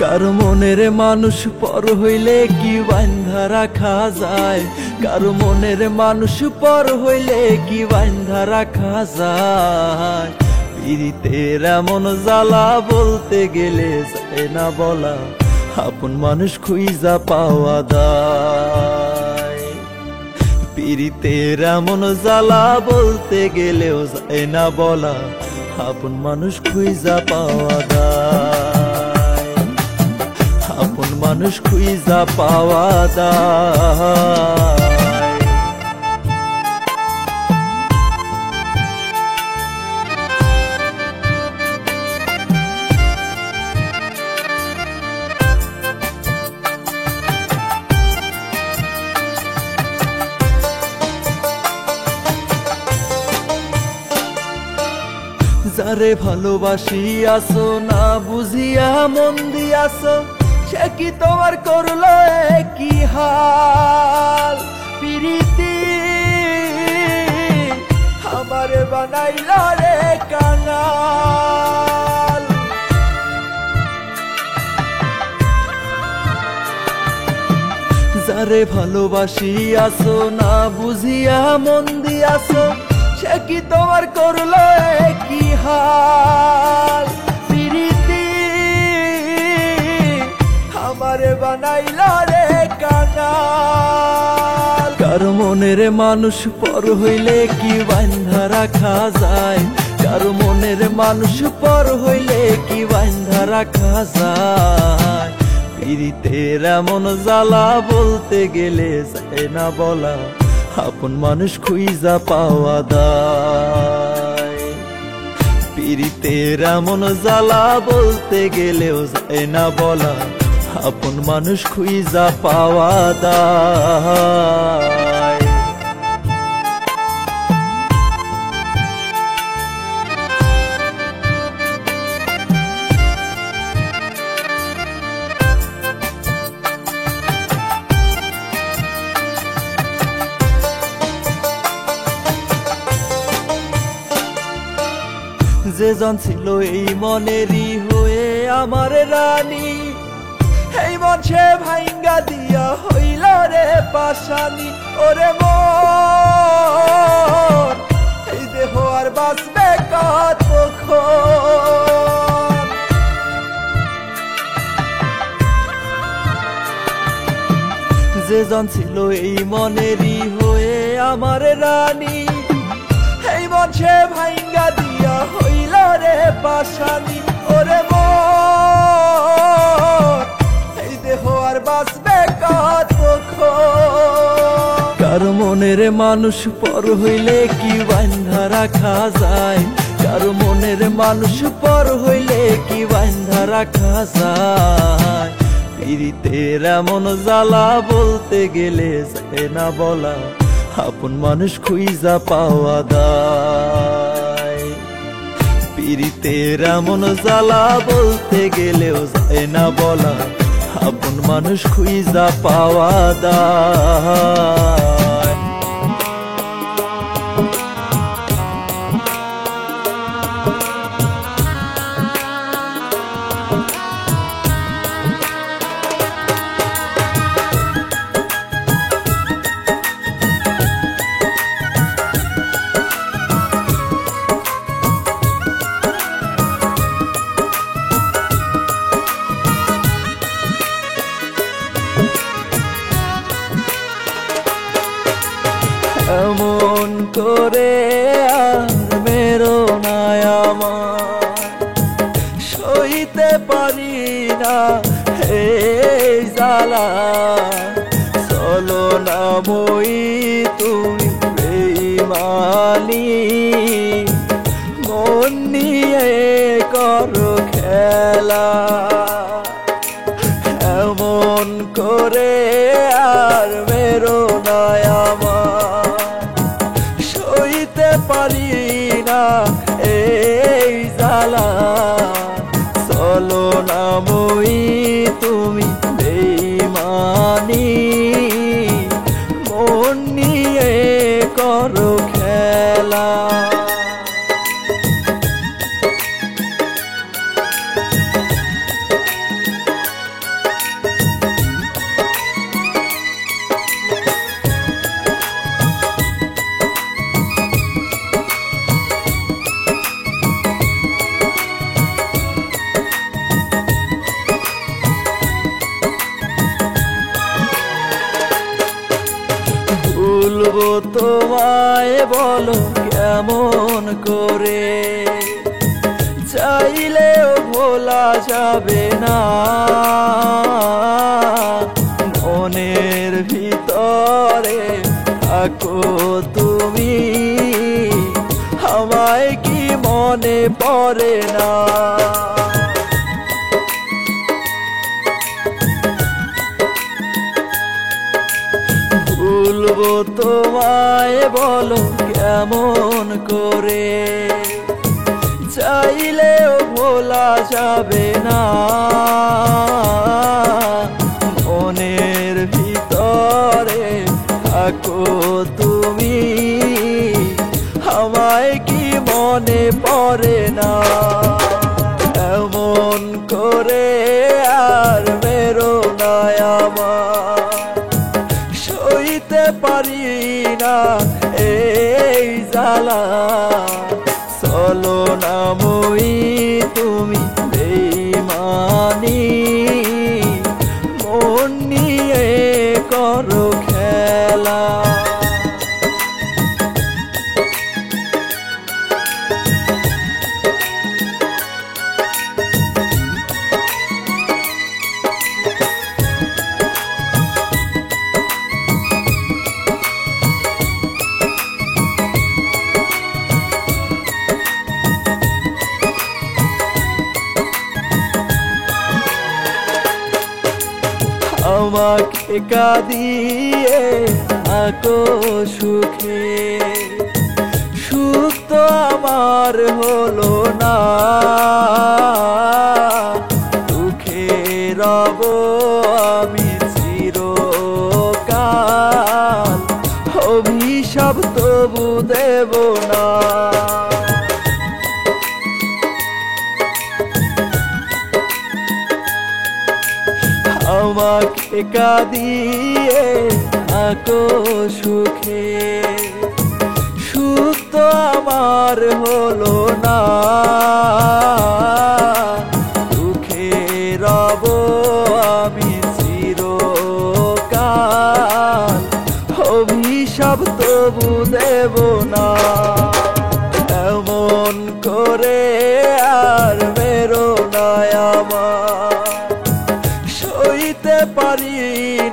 কারো মনের মানুষ পর হইলে কি বান্ধা রাখা যায়, কারো মনের মানুষ পর হইলে কি বান্ধা রাখা যায়। পিরিতের এমন জ্বালা বলতে গেলে যায় না বলা, আপন মানুষ খুঁজা পাওয়া দায়। পিরিতের এমন জ্বালা বলতে গেলেও যায় না বলা, আপন মানুষ খুঁজা পাওয়া দায়, আপন মানুষ খুঁজা পাওয়া দায়। যারে ভালোবাসি আসো না বুঝিয়া মন দিয়াছো, সে কি তোমার করলো কি হাল। প্রীতি আমারে বানাইল রে কাঙাল, যারে ভালোবাসি আসো না বুঝিয়া মন দিয়াছো, সে কি তোমার করলো কি হাল। প্রীতি আমারে বানাইল রে কাঙাল। কারো মনের মানুষ পর হইলে কি বান্ধা রাখা যায়, কারো মনের মানুষ পর হইলে কি বান্ধা রাখা যায়। প্রীতের এমন জ্বালা বলতে গেলে যায় না বলা, আপন মানুষ খুঁজা পাওয়া দায়। প্রীতের এমন জ্বালা বলতে গেলেও যায় না বলা, আপন মানুষ খুঁজা পাওয়া দায়। যে জন ছিল এই মনেরই হয়ে আমার রানী, এই মন সে ভাঙ্গা দিয়া হইল রে পাশানি। ওরে মন এই দেহ আর বাঁচবে কতক্ষণ, যে জন ছিল এই মনেরই হয়ে আমার রানী, এই মন সে ভাঙ্গা দিয়া হইল রে পাশানি। ওরে মন এই দেহ আর বাঁচবে কতক্ষণ। কারো মনের মানুষ পর হইলে কি বান্ধা রাখা যায়, কারো মনের মানুষ পর হইলে কি বান্ধা রাখা যায়। প্রীতের এমন জ্বালা বলতে গেলে যায় না বলা, আপন মানুষ খুঁজা পাওয়া দায়। প্রীতের এমন জ্বালা বলতে গেলেও যায় না বলা, আপন মানুষ খুঁজা পাওয়া দায়। এমন করে আর মেরো না আমার, সইতে পারি না এই জ্বালা। চলো না মই তুমি বেঈমানি, মন নিয়ে করো খেলা। এমন করে আর মেরো না আমার, সইতে পারি না এই জ্বালা। চলো না মই তুমি বেঈমানি, মন নিয়ে করো খেলা। ভুলবো তোমায় বলো কেমন করে, চাইলেও ভোলা যাবে না। মনের ভিতরে থাকো তুমি, আমায় কি মনে পড়ে না। ভুলবো তোমায় বলো কেমন করে, চাইলেও ভোলা যাবে না। মনের ভিতরে থাকো তুমি, আমায় কি মনে পড়ে না। এমন করে আর মেরো না আমার, সইতে পারি না এই জ্বালা। চলো না মই তুমি বেইমানি, মন নিয়ে করো খেলা। আমাকে কাঁদিয়ে থাকো সুখে, সুখ তো আমার হলো না। দুঃখে রব আমি চিরকাল, অভিশাপ তবু দেব না। আমাকে কাঁদিয়ে থাকো সুখে, সুখ তো আমার হলো না। দুঃখে রব আমি চিরকাল, অভিশাপ তবু দেব না। এমন করে আর মেরো না আমার, সইতে পারি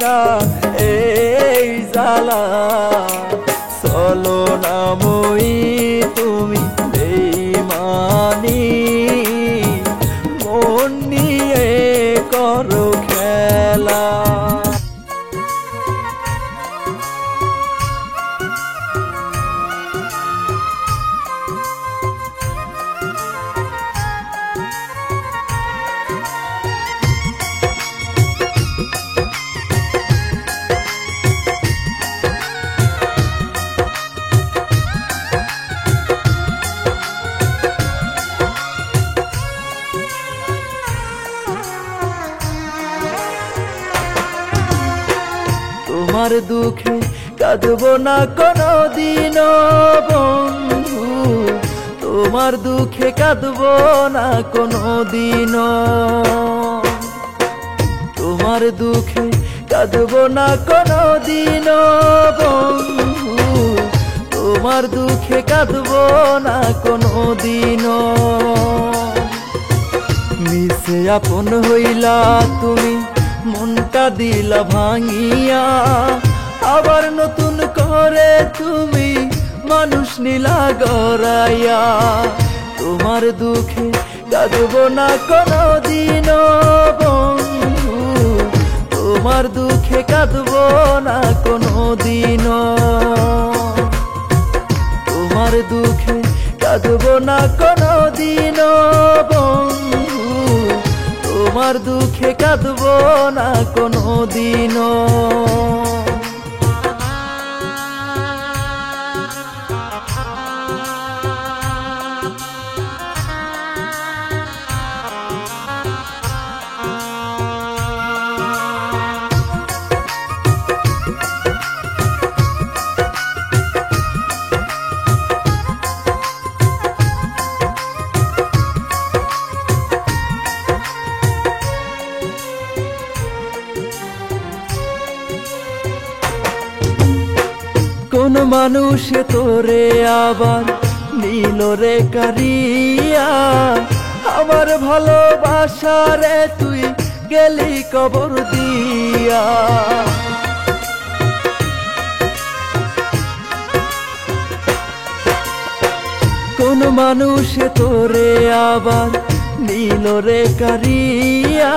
না এই জ্বালা। চলো না মই তুমি বেইমানি, মন নিয়ে করো খেলা। তোমার দুঃখে কাঁদবো না কোনো দিনও বন্ধু, তোমার দুঃখে কাঁদবো না কোনো দিনও। তোমার দুঃখে কাঁদবো না কোনো দিনও বন্ধু, তোমার দুঃখে কাঁদবো না কোনো দিনও। মিশে আপন হইলা তুমি, মনটা দিলা ভাঙিয়া, আবার নতুন করে তুমি মানুষ নিলা গড়াইয়া। তোমার দুঃখে কাঁদবো না কোনো দিনও বন্ধু, তোমার দুঃখে কাঁদবো না কোনো দিনও। তোমার দুঃখে কাঁদবো না কোনো দিনও বন্ধু, তোমার দুঃখে কাঁদবো না কোনো দিনও। কোন মানুষে তোরে আবার নিল রে কারিয়া, আমার ভালোবাসারে তুই গেলি কবর দিয়া। কোন মানুষে তোরে আবার নিল রে কারিয়া,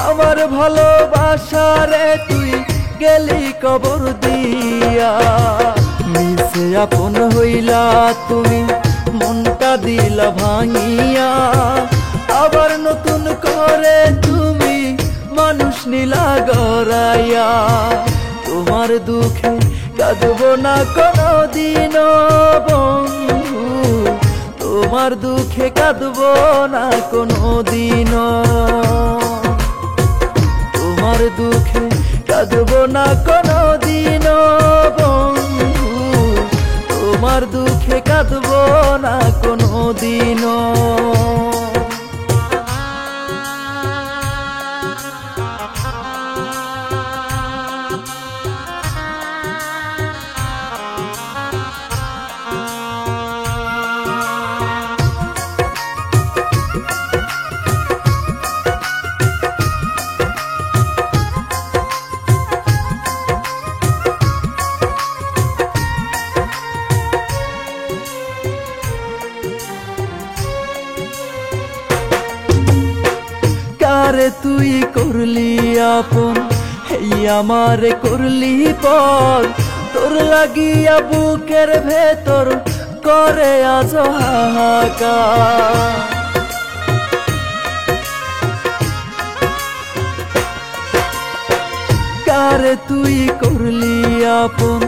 আমার ভালোবাসারে তুই গেলি কবর দিয়া। মিশে আপন হইলা তুমি মনটা দিলা ভাঙিয়া, আবার নতুন করে তুমি মানুষ নিলা গড়াইয়া। তোমার দুঃখে কাঁদবো না কোনো দিন বন্ধু, তোমার দুঃখে কাঁদবো না কোনো দিন, তোমার দুঃখে কাঁদবো না কোনো দিন বন্ধু, তোমার দুঃখে কাঁদবো না কোনো দিন। কারে তুই করলি আপন, এই আমারে করলি পর, তোর লাগিয়া বুকের ভেতর করে আজ হাহাকার। কারে তুই করলি আপন,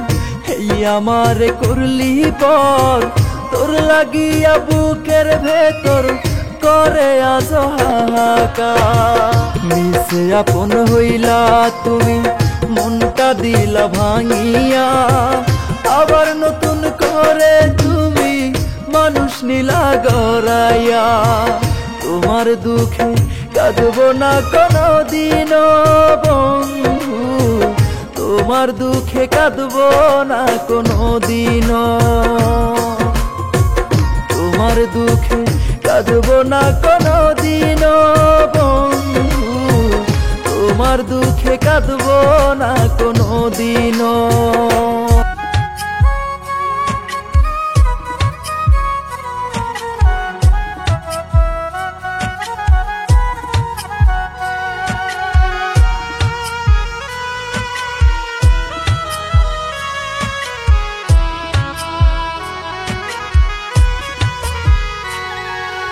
এই আমারে করলি পর, তোর লাগিয়া বুকের ভেতর করে আজ হাহাকার। মিশে আপন হইলা তুমি মনটা দিলা ভাঙিয়া, আবার নতুন করে তুমি মানুষ নিলা গড়াইয়া। তোমার দুঃখে কাঁদবো না কোনো দিন বন্ধু, তোমার দুঃখে কাঁদবো না কোনো দিন, তোমার দুঃখে কাঁদবো না কোনো দিন বন্ধু, তোমার দুঃখে কাঁদবো না কোনো দিন।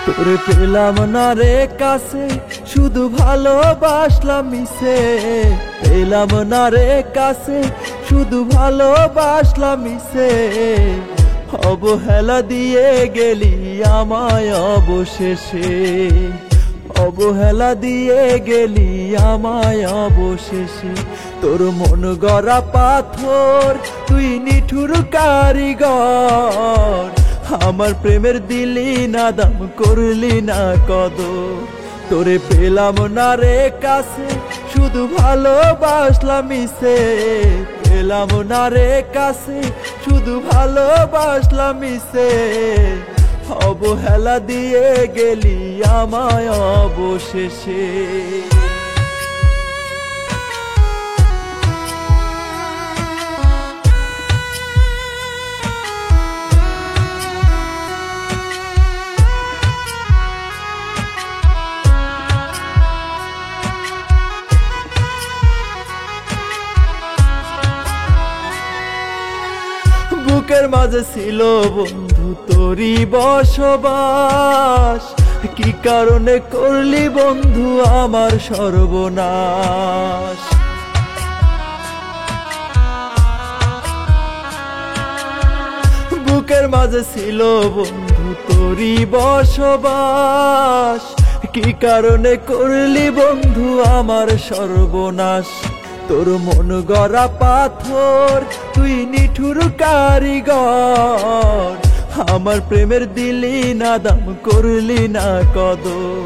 তোরে পেলাম না রে কাছে, শুধু ভালোবাসলাম মিশে। পেলাম না রে কাছে, শুধু ভালোবাসলাম মিশে। অবহেলা দিয়ে গেলি আমায় অবশেষে, অবহেলা দিয়ে গেলি আমায় অবশেষে। তোর মন গড়া পাথর তুই নিঠুর কারিগর, আমার প্রেমের দিলি না দাম করলি না কদর। তোরে পেলাম না রে কাছে, শুধু ভালোবাসলাম মিশে। পেলাম না রে কাছে, শুধু ভালোবাসলাম মিশে। অবহেলা দিয়ে গেলি আমায় অবশেষে। বুকের মাঝে ছিল বন্ধু তোরই বসবাস, কি কারণে করলি বন্ধু আমার সর্বনাশ। বুকের মাঝে ছিল বন্ধু তোরই বসবাস, কি কারণে করলি বন্ধু আমার সর্বনাশ। তোর মন গড়া পাথর তুই নিঠুর কারিগর, আমার প্রেমের দিলি না দাম করলি না কদর।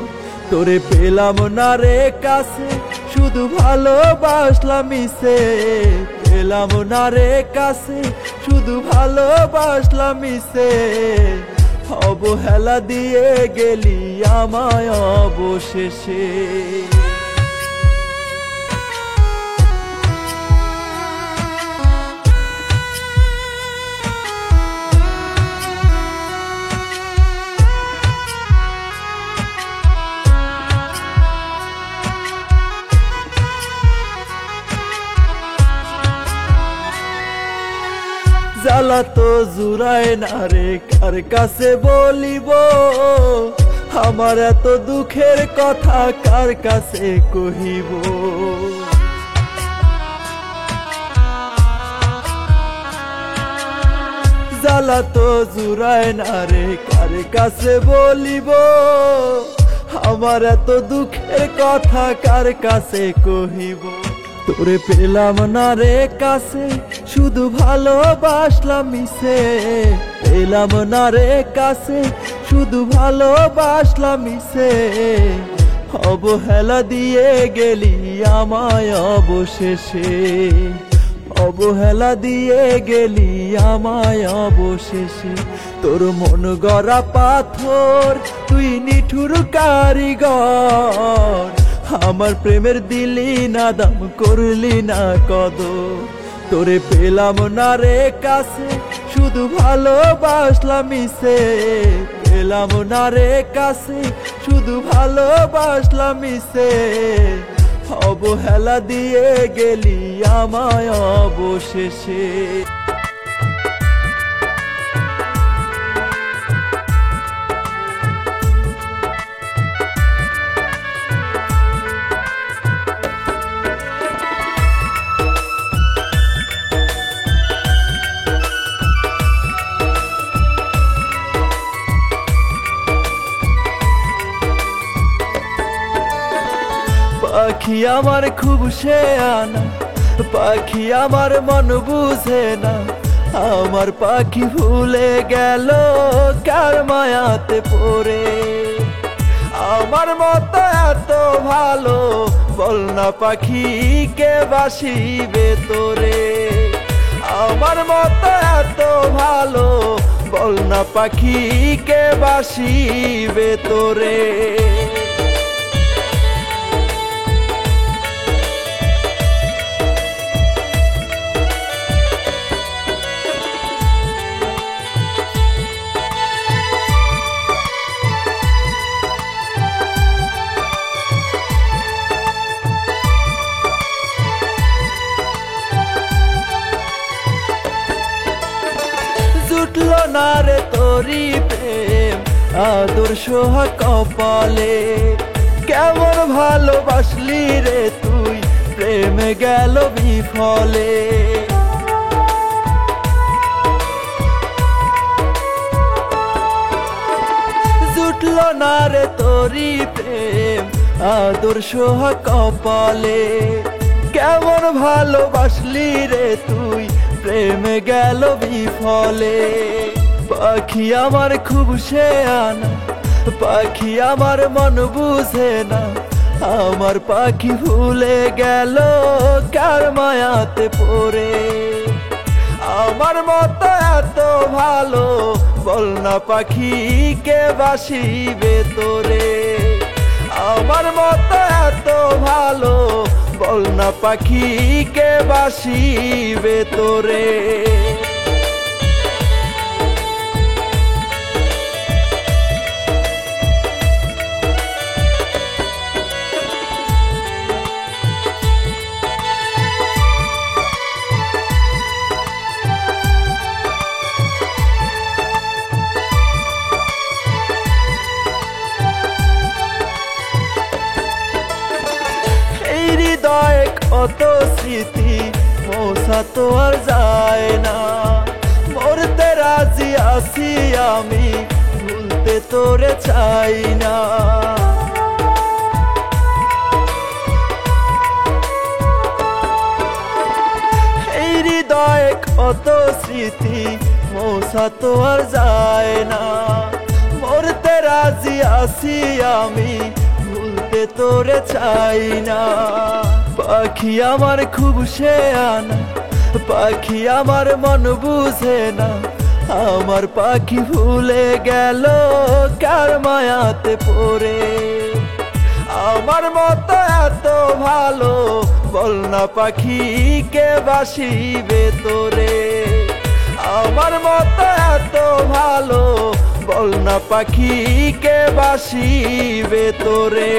তোরে পেলাম না রে কাছে, শুধু ভালোবাসলাম মিশে। পেলাম না রে কাছে, শুধু ভালোবাসলাম মিশে। অবহেলা দিয়ে গেলি আমায় অবশেষে। জ্বালা তো জুড়ায় না রে, কার কাছে বলিব? আমার এত দুঃখের কথা কার কাছে কহিব? জ্বালা তো জুড়ায় না রে, কার কাছে বলিব? আমার এত দুঃখের কথা কার কাছে কহিব? তোরে পেলাম না রে কাছে, শুধু ভালোবাসলাম মিশে। পেলাম না রে কাছে, শুধু ভালোবাসলাম মিশে। অবহেলা দিয়ে গেলি আমায় অবশেষে। অবহেলা দিয়ে গেলি আমায় অবশেষে। তোর মন গড়া পাথর, তুই নিঠুর কারিগর। আমার প্রেমের দিলি না দাম, করলি না কদর। তোরে পেলাম না রে কাছে, শুধু ভালোবাসলাম মিশে। পেলাম না রে কাছে, শুধু ভালোবাসলাম মিশে। অবহেলা দিয়ে গেলি আমায় অবশেষে। পাখি আমার খুব শেয়ানা, পাখি আমার মন বুঝে না। আমার পাখি ভুলে গেল কার মায়াতে পড়ে। আমার মতো এত ভালো বল না পাখি কে বাসিবে তোরে। আমার মতো এত ভালো বল না পাখি কে বাসিবে তোরে। জুটলো না রে তোরি প্রেম আদর্শ কপালে। কেমন ভালোবাসলি রে তুই, প্রেমে গেল বিফলে। জুটলো না রে তোরি প্রেম আদর্শ কপালে। কেমন ভালোবাসলি রে তুই, প্রেমে গেল বিফলে। পাখি আমার খুব শেয়ানা, পাখি আমার মন বুঝে না। আমার পাখি ভুলে গেল কার মায়াতে পড়ে। আমার মতো এত ভালো বল না পাখি কে বাসিবে তোরে। আমার মতো এত ভালো বল না পাখি কে বাসিবে তোরে। হৃদয়ে কত স্মৃতি মোছা তো আর যায় না। মরতে রাজি আছি আমি, ভুলতে তোরে চাই না। হৃদয়ে কত স্মৃতি মোছা তো আর যায় না। মরতে রাজি আছি আমি, ভুলতে তোরে চাই না। পাখি আমার খুব শেয়ানা, পাখি আমার মন বুঝে না, আমার পাখি ভুলে গেল কার মায়াতে পড়ে। আমার মতো এত ভালো বল না পাখি কে বাসিবে তোরে। আমার মতো এত ভালো বল না পাখি কে বাসিবে তোরে।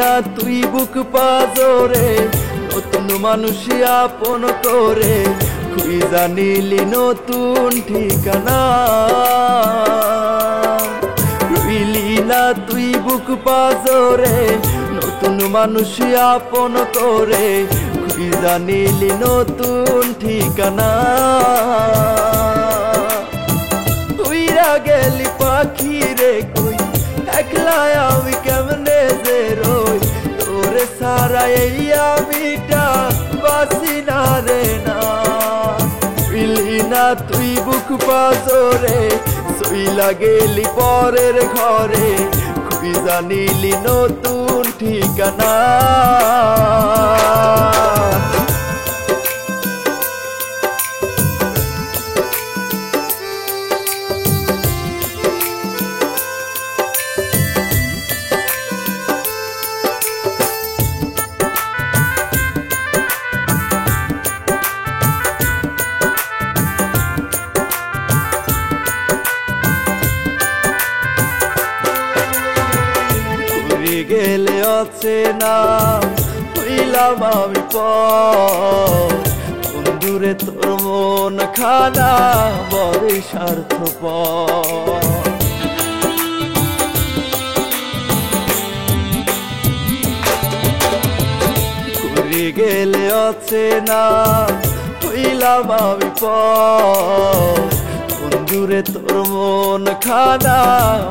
না তুই বুক পাজরে নতুন মানুষ আপন করে, খুঁজা নিলি নতুন ঠিকানা। রইলি না তুই বুক পাজরে নতুন মানুষ আপন করে, খুঁজা নিলি নতুন ঠিকানা। উইরা গেলি পাখি রে কই একলা আমি কেমনে যে রই, তোরে সারা এই আমিটা বাসি না রে না। পিলি না তুই বুক পাজরে শুইলা গেলি পরের ঘরে, খুঁজা নিলি নতুন ঠিকানা। গেলে অচেনা হইলাম আমি পর, বন্ধুরে তোর মন খানা বড় স্বার্থপর। ঘুরে গেলে অচেনা হইলাম আমি পর, বন্ধুরে তোর মন খানা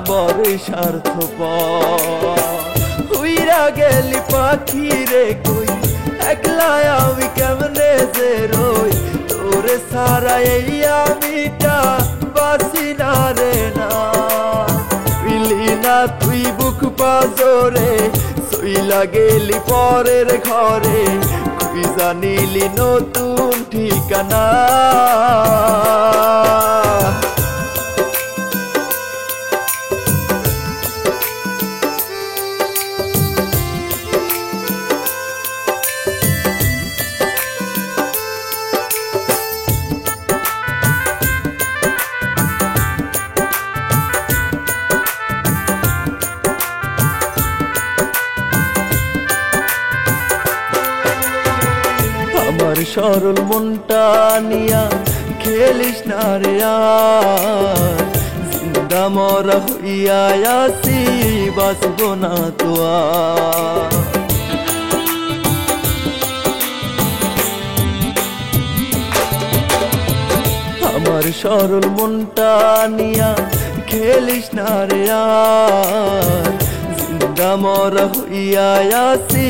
বড় স্বার্থপর। উইরা গেলি পাখি রে কই একলা আমি কেমনে যে রই, তোরে সারা এই আমিটা বাসি না রে না। পিলি না তুই বুক পাজরে শুইলা গেলি পরের ঘরে, খুঁজা নিলি নতুন ঠিকানা। আমার সরল মনটা নিয়া খেলিস না রে আর, জিন্দা মরা হইয়া আসি বাঁচব না তো আর। আমার সরল মনটা নিয়া খেলিস না রে আর, জিন্দা মরা হইয়া আসি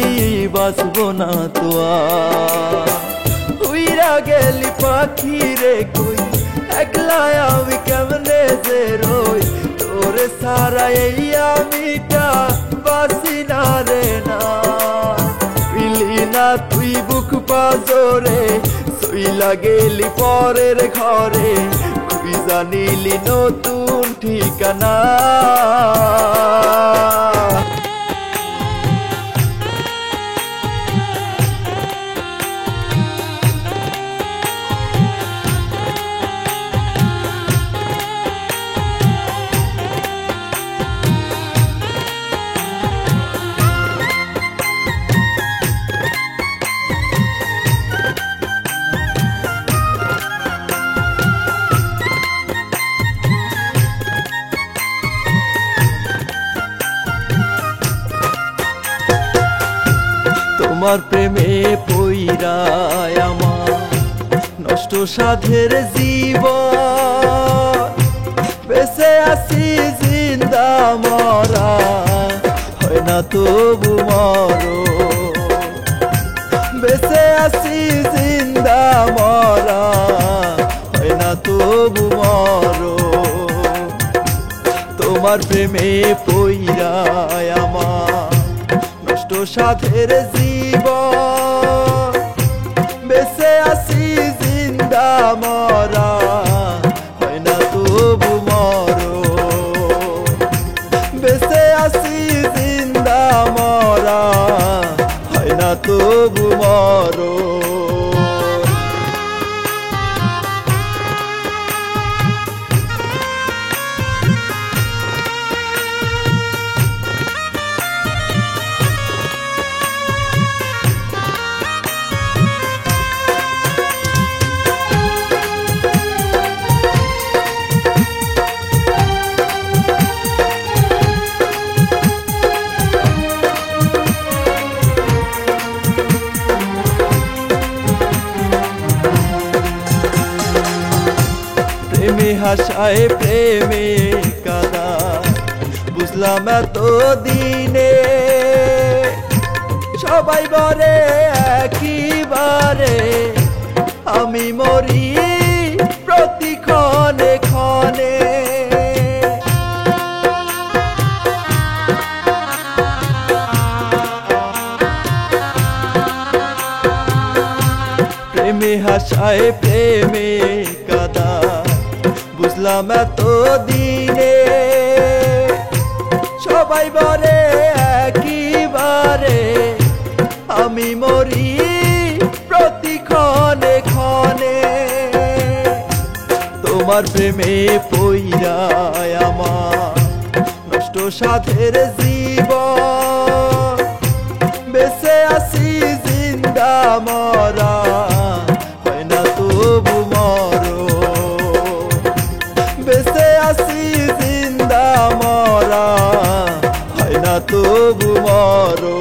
বাঁচব না তো আর। উইরা গেলি পাখি রে কই একলা আমি কেমনে যে রই, তোরে সারা এই আমিটা বাসি না রে না। পিলি না তুই বুক পাজরে শুইলা গেলি পরের ঘরে, খুঁজা নিলি নতুন ঠিকানা। তোমার প্রেমে পই পইরায় আমার নষ্ট সাধের জীবন বেঁচে আছি জিন্দা মরা হয় না তবু মরো বেঁচে আছি জিন্দা মরা হয় না তবু মরো তোমার প্রেমে পইরায় আমার নষ্ট সাধের জীবন বেঁচে আছি জিন্দা মরা হয় না তবু মরো বেঁচে আছি জিন্দা মরা হয় না তবু মরো প্রেমে হাসায় প্রেমে কাদা বুঝলাম এত দিনে সবাই বলে একইবারে আমি মরি প্রতি ক্ষণে ক্ষণে প্রেমে হাসায় প্রেমে কাদা বুঝলাম এত দিনে সবাই বলে একইবারে আমি মরি প্রতি ক্ষণে ক্ষণে তোমার প্রেমে পইরায় আমার নষ্ট সাধের জীবন বেঁচে আছি জিন্দা মরা হয় না তবু মরো বেঁচে আছি জিন্দা মরা হয় না তবু মরো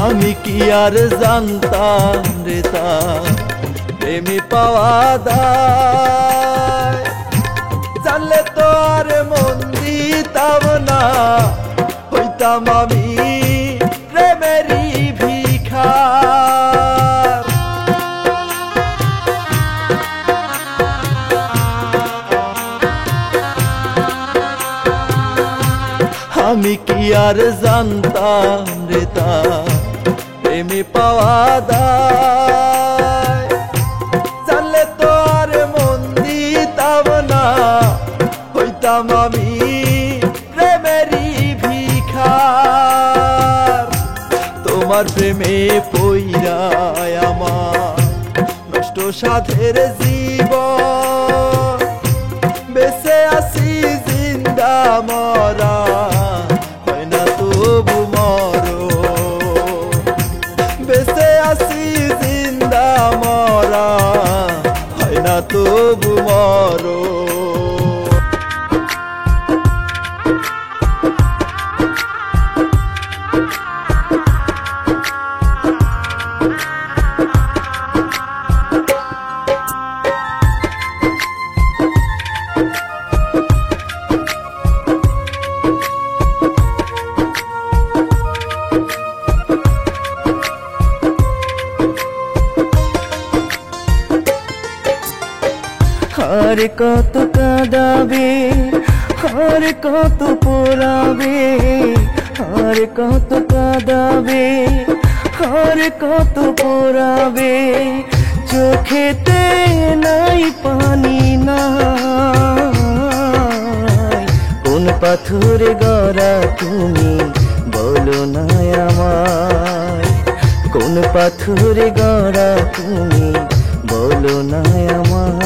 আমি কি আর জানতাম রে তা প্রেমে পাওয়া দায় জানলে তো আর মন দিতাম না হইতাম আমি প্রেমেরই ভিখার আমি কি আর জানতাম রে তা প্রেমে পাওয়া দায় জানলে তো আর মন দিতাম না হইতাম আমি প্রেমেরই ভিখার তোমার প্রেমে পইরায় আমার নষ্ট সাধের জীবন বেঁচে আছি জিন্দা মরা হয় না তবু মরো বেঁচে আছি জিন্দা মরা হয় না তবু মরো আর কত কাঁদাবে আর কত পোড়াবে আর কত কাঁদাবে আর কত পোড়াবে চোখেতে নাই পানি নাই কোন পাথরে গড়া তুমি বল বলো না আমায় কোন পাথরে গড়া তুমি বলো না আমায়।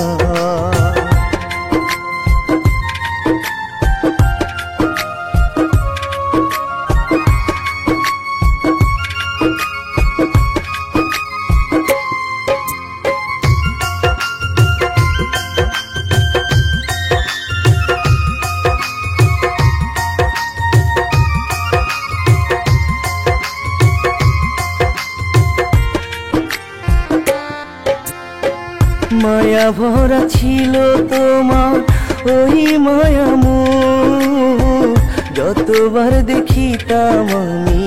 মায়া ভরা ছিল তোমার ওই মায়া মুখ, যতবার দেখিতাম আমি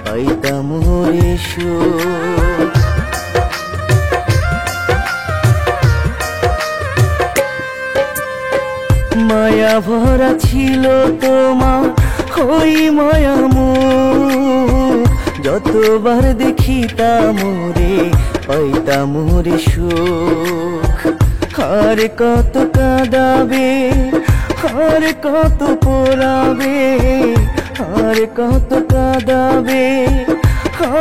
পাইতাম রে সুখ। মায়া ভরা ছিল তোমার ওই মায়া মুখ, যতবার দেখিতাম রে পাইতাম রে সুখ। আর কত কাঁদাবে, আর কত পোড়াবে, আর কত কাঁদাবে,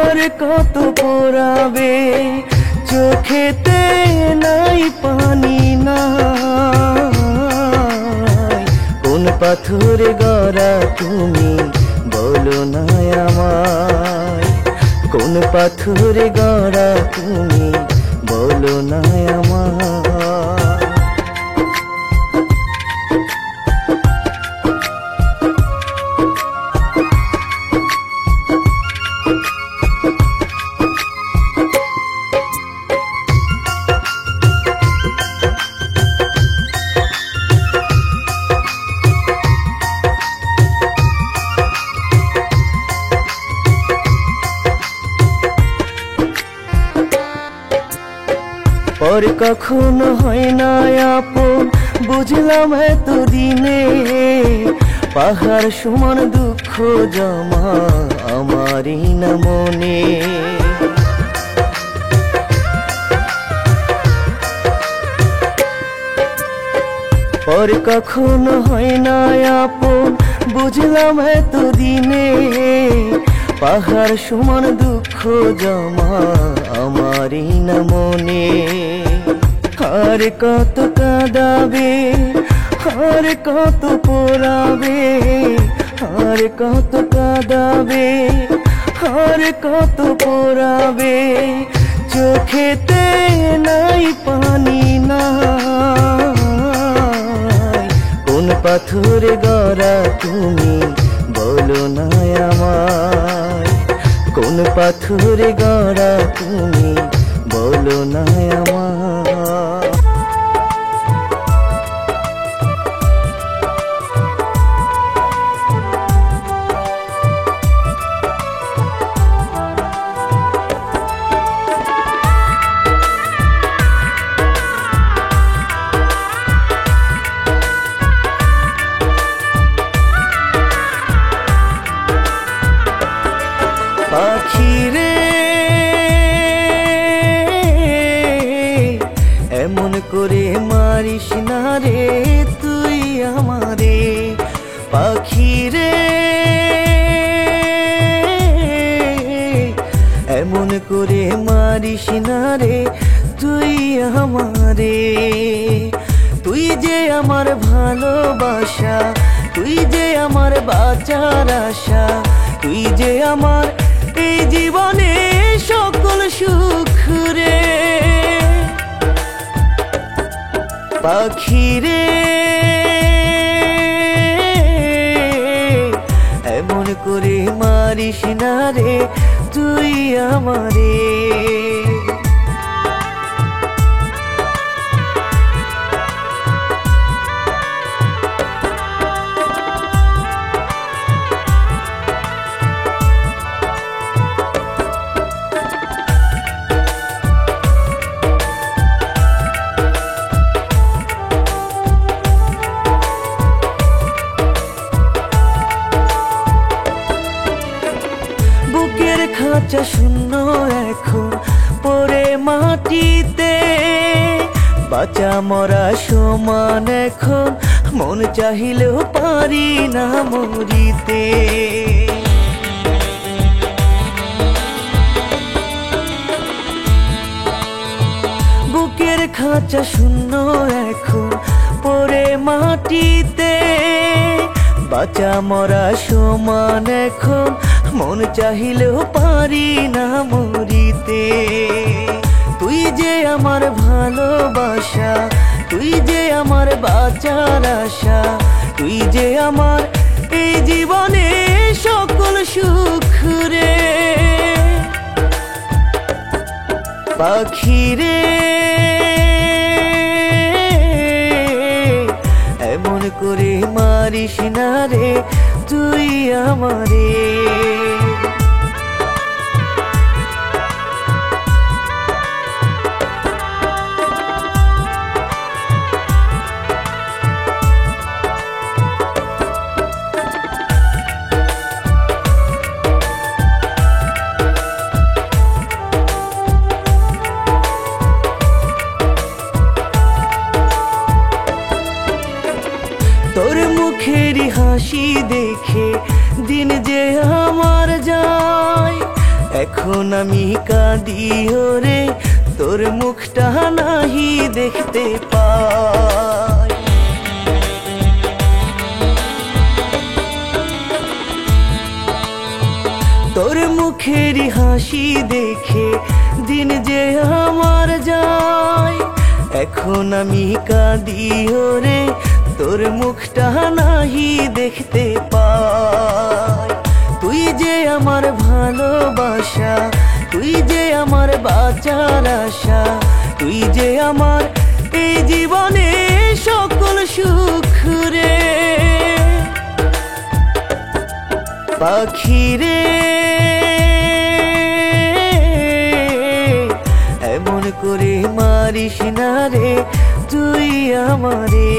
আর কত পোড়াবে, চোখেতে নাই পানি নাই কোন পাথরে গড়া তুমি বলো না আমায় কোন পাথরে গড়া তুমি বলো না আমায়। পর কখনো হয় না আপন বুঝলাম এতদিনে, পাহাড় সমান দুঃখ জমা আমারই না মনে। পর কখনো হয় না আপন বুঝলাম এতদিনে, পাহাড় সমান দুঃখ জমা আমারই না মনে। আর কত কাঁদাবে, আর কত পোড়াবে, আর কত কাঁদাবে, আর কত পোড়াবে, চোখেতে নাই পানি নাই কোন পাথরে গড়া তুমি বলো না আমায় কোন পাথরে গড়া তুমি বলো না আমায়। পাখিরে এমন করে মারিস না রে তুই আমারে, পাখিরে এমন করে মারিস না রে তুই আমারে। তুই যে আমার ভালোবাসা, তুই যে আমার বাঁচার আশা, তুই যে আমার এই জীবনে সকল সুখ রে। পাখিরে এমন করে মারিস না রে তুই আমারে। বুকের খাঁচা শূন্য এখন পড়ে মাটিতে, বাঁচা মরা সমান এখন মন চাহিলেও পারি না মরিতে। খাঁচা শূন্য এখন পড়ে মাটিতে, বাঁচা মরা সমান এখন, মন চাহিলেও পারি না মরিতে। তুই যে আমার ভালোবাসা, তুই যে আমার বাঁচার আশা, তুই যে আমার এই জীবনে সকল সুখ রে। পাখি রে এমন করে মারিস না রে তুই আমারে। তোর মুখের হাসি দেখে দিন যে আমার যায়, এখন আমি কাঁদি ওরে তোর মুখটা নাহি দেখতে পাই। তোর মুখের হাসি দেখে দিন যে আমার যায়, এখন আমি কাঁদি ওরে তোর মুখটা নাহি দেখতে পাই। তুই যে আমার ভালোবাসা, তুই যে আমার বাঁচার আশা, তুই যে আমার এই জীবনে সকল সুখ রে। পাখি রে এমন করে মারিস না রে তুই আমারে।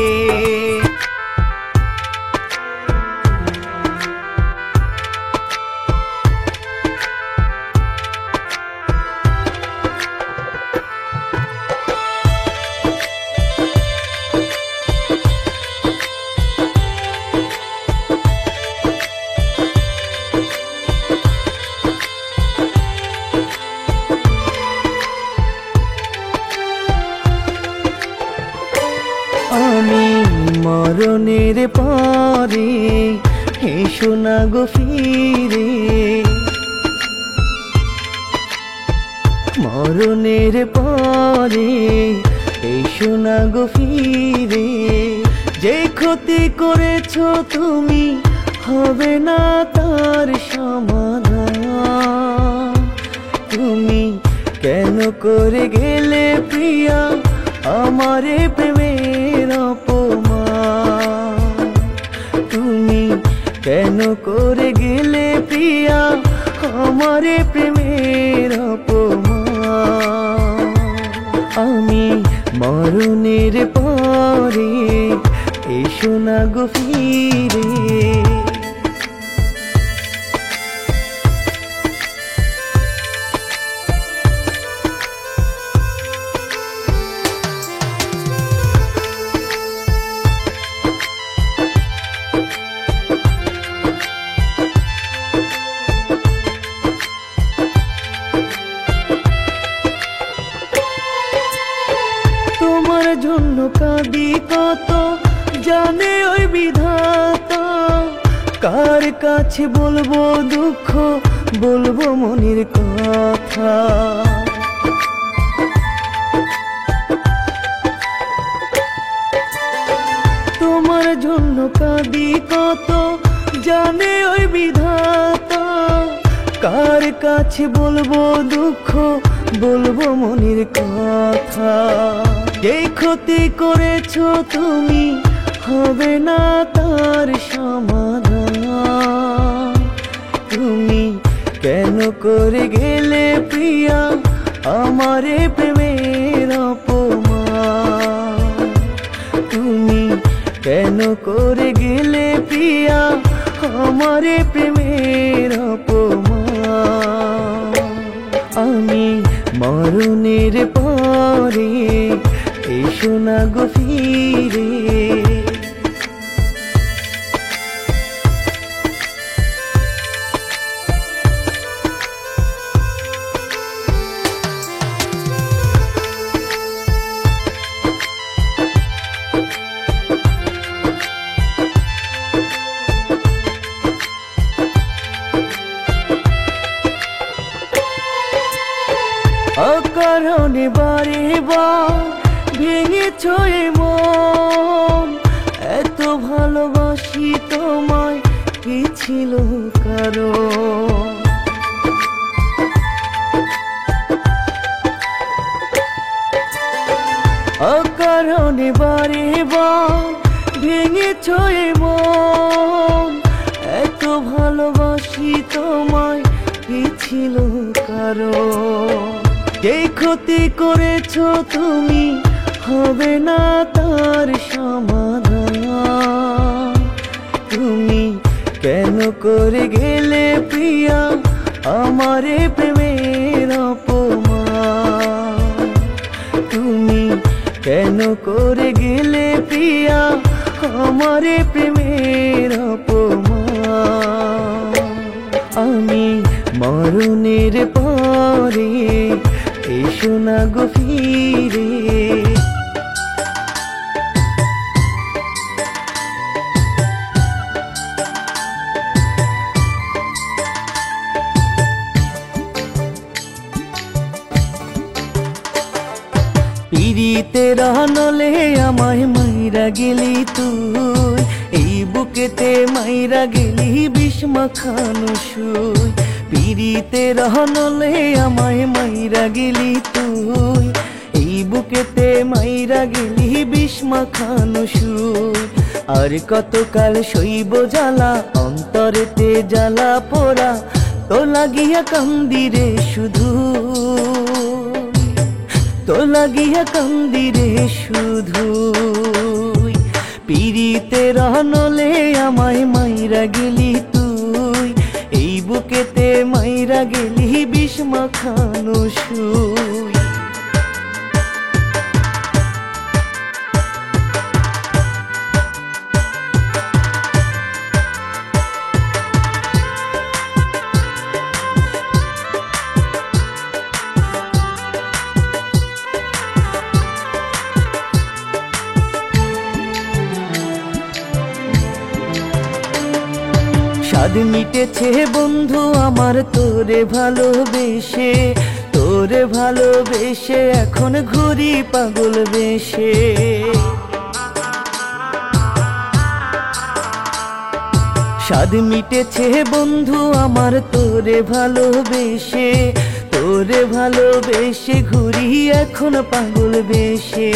আমি মরণের পরে এসো না গো ফিরে, মরণের পরে এসো না গো ফিরে। যে ক্ষতি করেছো তুমি হবে না তার সমাধান। তুমি কেন করে গেলে প্রিয়া আমারে প্রেমের অপমান। তুমি কেন করে গেলে প্রিয়া আমারে প্রেমের অপমান। আমি মরণের পরে এসো না গো ফিরে। তোমার জন্য কাঁদি কত জানে ওই বিধাতা, কার কাছে বলবো দুঃখ, বলবো মনের কথা। তোমার জন্য কাঁদি কত জানে ওই বিধাতা, কার কাছে বলবো দুঃখ, বলবো মনের কথা। যেই ক্ষতি করেছো তুমি হবে না তার সমাধান। তুমি কেন করে গেলে প্রিয়া আমারে প্রেমের অপমান। তুমি কেন করে গেলে প্রিয়া আমারে প্রেমের অপমান। আমি মরণের পরে এসো না গো ফিরে। অকারণে বারে বার ভেঙেছ এ মন, এত ভালোবাসি তোমায় কি ছিল কারণ? অকারণে বারে বার ভেঙেছ এ মন, এত ভালোবাসি তোমায় কি ছিল কারণ? যেই ক্ষতি করেছ তুমি হবে না তার সমাধান। তুমি কেন করে গেলে প্রিয়া আমারে প্রেমের অপমান? তুমি কেন করে গেলে প্রিয়া আমারে প্রেমের অপমান? আমি মরণের পরে এসো না গো ফিরে। পিরিতের নলে আমায় মাইরা গেলি তুই, এই বুকেতে মাইরা গেলি বিষ মাখানো সুই। পিরিতের নলে আমায় মাইরা গেলি তুই, এই বুকেতে মাইরা গেলি বিষ মাখানো সুই। আর কতকাল সইব জ্বালা, অন্তরেতে জ্বালা পোড়া, তো লাগিয়া কান্দিরে শুধু, তো লাগিয়া কান্দিরে শুধু। পিরিতের নলে আমায় মাইরা গেলি তুই, এই বুকেতে মাইরা গেলি বিষ মাখানো সুই। স্বাদ মিটেছে বন্ধু আমার তোরে ভালোবেসে, তোরে ভালোবেসে এখন ঘুরি পাগল বেশে। স্বাদ মিটেছে বন্ধু আমার তোরে ভালোবেসে, তোরে ভালোবেসে ঘুরি এখন পাগল বেশে।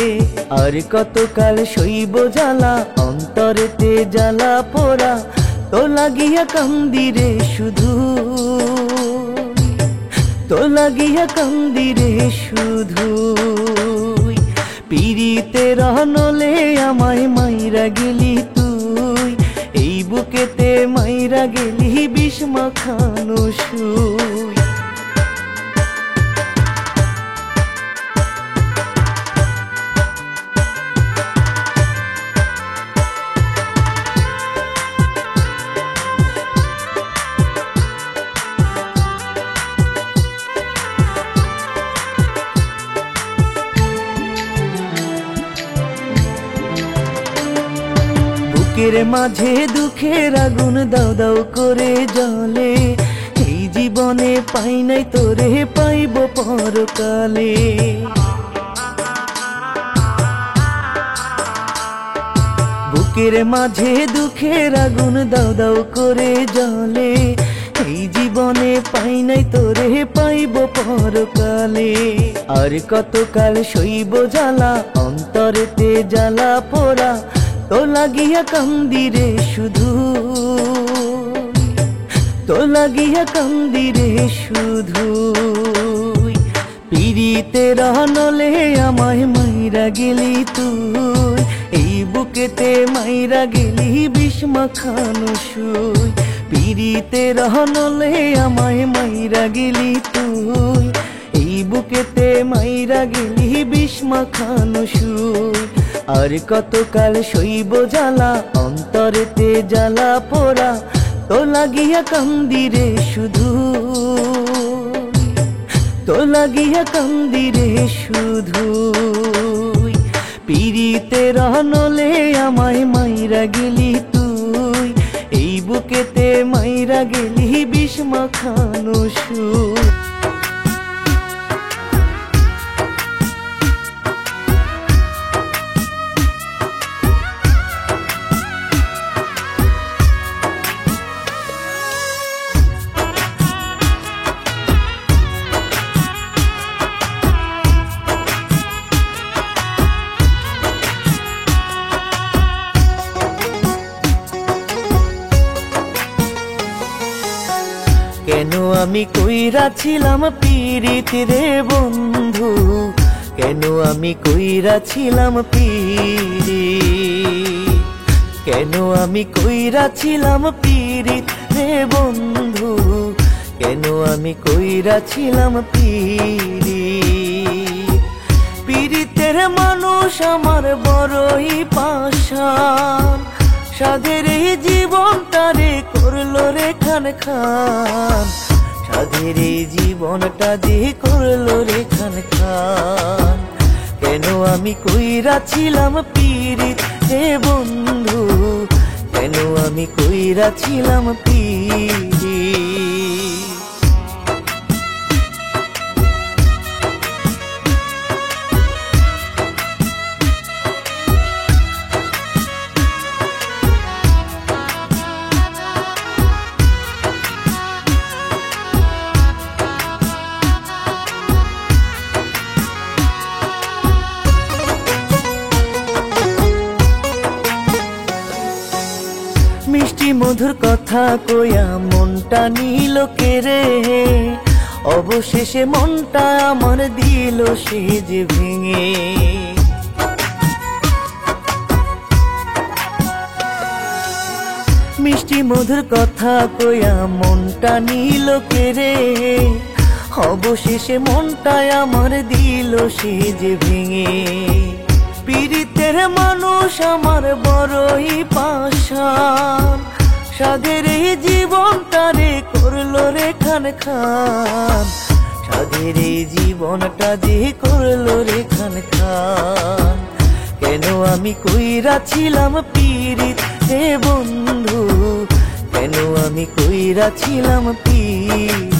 আর কতকাল সইব জ্বালা, অন্তরেতে জ্বালা পোড়া, তো লাগিয়া কান্দিরে শুধু, তো লাগিয়া কান্দিরে শুধু। পিরিতের নলে আমায় মাইরা গেলি তুই, এই বুকেতে মাইরা গেলি বিষ মাখানো সুই। বুকের মাঝে দুঃখের আগুন দাও দাও করে জ্বলে, এই জীবনে পাই নাই তোরে পাইব পরকালে। বুকের মাঝে দুঃখের আগুন দাও দাও করে জ্বলে, এই জীবনে পাই নাই তোরে পাইব পরকালে। আর কতকাল সইব জ্বালা, অন্তরেতে জ্বালা পোড়া, তো লাগিয়া কান্দিরে শুধু, তো লাগিয়া কান্দিরে শুধু। পিরিতের নলে আমায় মাইরা গেলি তুই, এই বুকেতে মাইরা গেলি বিষ মাখানো সুই। পিরিতের নলে আমায় মাইরা গেলি তুই, এই বুকেতে মাইরা গেলি বিষ মাখানো সুই। আর কতকাল সইব জ্বালা, অন্তরেতে জ্বালা পোড়া, তো লাগিয়া কান্দিরে শুধু, তো লাগিয়া কান্দিরে শুধু। পিরিতের নলে আমায় মাইরা গেলি তুই, এই বুকেতে মাইরা গেলি বিষ মাখানো সুই। আমি কইরাছিলাম পীড়িত রে বন্ধু, কেন আমি কইরাছিলাম পীড়িত, কেন আমি কইরাছিলাম পীড়িত রে বন্ধু, কেন আমি কইরাছিলাম পীড়িত। পীড়িতের মানুষ আমার বড়ই পাষাণ, সাধের এই জীবনটারে করলো রে খান খান, সাধের এই জীবনটা যে করলো রে খান খান। কেন আমি কইরাছিলাম পীড়িত রে বন্ধু, কেন আমি কইরাছিলাম পীড়িত। মিষ্টি মধুর কথা কইয়া মনটা নিল কেড়ে, অবশেষে মনটা আমার দিল সে যে ভেঙে। মিষ্টি মধুর কথা কইয়া মনটা নিল কেড়ে, অবশেষে মনটা আমার দিল সে যে ভেঙে। পীড়িতের মানুষ আমার বড়ই পাষাণ, সাধের এই জীবনটারে করলো রে খান খান, সাধের এই জীবনটা যে করলো রে খান খান। কেন আমি কইরাছিলাম পীড়িত রে বন্ধু, কেন আমি কইরাছিলাম পীড়িত।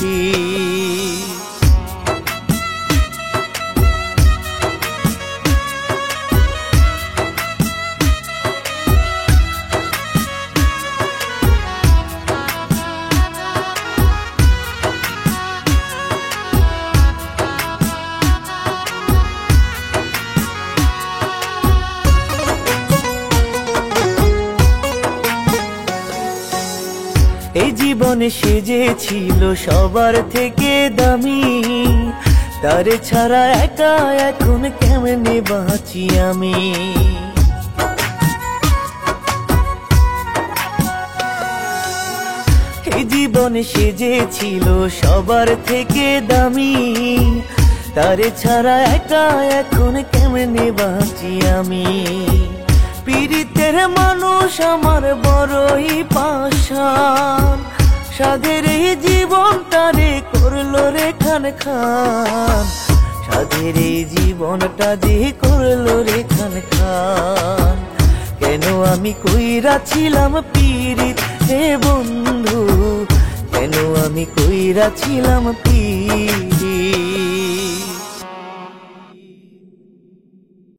এই জীবনে সে যে ছিল সবার থেকে দামি, তারে ছাড়া একা এখন কেমনে বাঁচি আমি। এই জীবনে সে যে ছিল সবার থেকে দামি, তারে ছাড়া একা এখন কেমনে বাঁচি আমি। পীড়িতের মানুষ আমার বড়ই পাষাণ, সাধের এই জীবনটারে করলো রে খান খান, সাধের এই জীবনটা যে করলো রে খান খান। কেন আমি কইরাছিলাম পীড়িত রে বন্ধু, কেন আমি কইরাছিলাম পীড়িত।